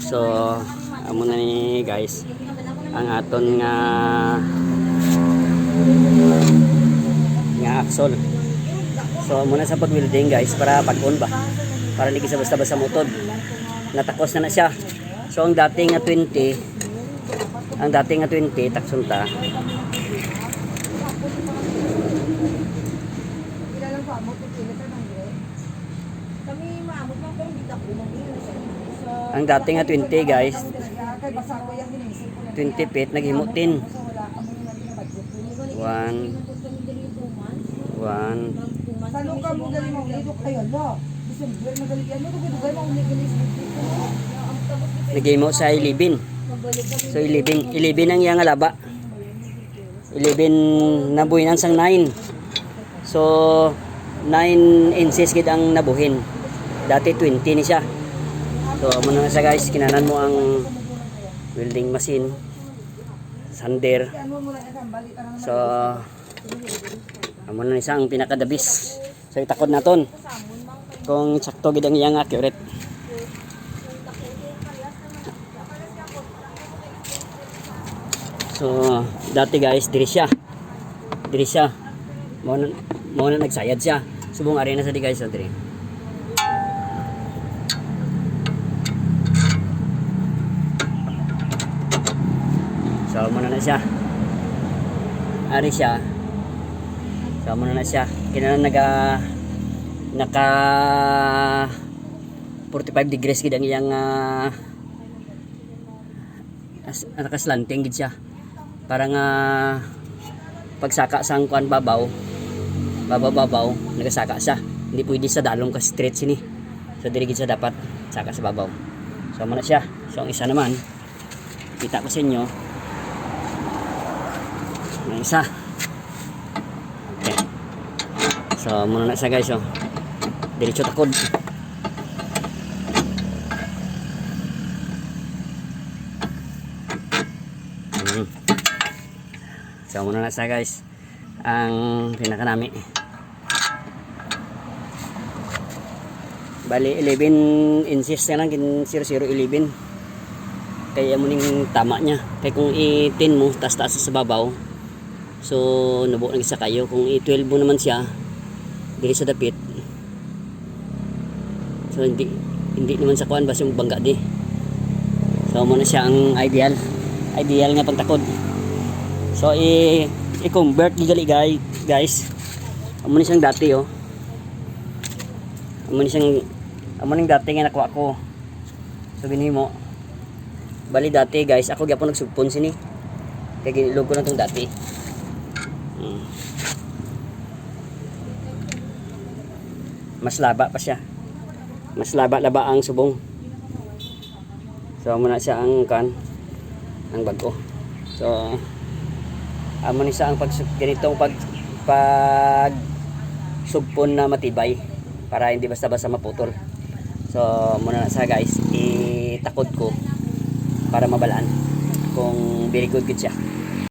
So amo na ni guys ang aton nga axle. So muna sa pag-welding guys para pag-on ba, para hindi sa basta-basta mutod. Natakos na siya. So ang dating nga 20 taksunta. Ang dating nga 20 guys, 20 feet naghimo 10. 1 nagimo sa 11. So 11 ang iyang alaba. 11 nabuhinan sang 9. So 9 inches gid ang nabuhin. Dati 20 ni siya. So amo na siya guys, kinanan mo ang welding machine, sander. So amo na siya ang pinakadabis. So itakod naton kung sakto gid ang iyang accurate. So dati guys diri siya mo na nagsayad siya. Subong arena sa di guys diri. So muna na siya. Ari siya. So muna na siya. Kinanan naka 45 degrees gid ang iyang nakaslanting gid siya. Para nga pagsaka sang kuan babaw nagasaka siya. Hindi pwede sa dalong ka straight sini. So diri gid siya dapat saka sa babaw. So muna siya. So ang isa naman kita ko sa inyo. Ang isa. Okay. So muna na siya guys. So diretso takod. So muna na siya guys. Ang pinakanami. Bali 11 inches na lang, 0011. Kaya mo ning tama niya. Kaya kung i-10 mo taas-taas sa babaw, so nabuo na isa kayo. Kung i-12 mo naman siya diri sa dapit, so hindi naman sa kuan basta yung bangga di. So muna siya ang ideal nga pagtakod. So i-convert gigali guys. Amo ni siyang dati oh. Amo ning dati nga nakuha ko. So binhimo. Bali dati guys, ako gyapon nagsugpon sini. Kaya ginilog ko na tong dati. Mas laba pa siya. Mas laba ang subong. So amo na siya ang bago. So amo ni siya ang ganitong pag sugpon na matibay para hindi basta-basta maputol. So muna na siya guys, itakod ko para mabalaan kung very good siya.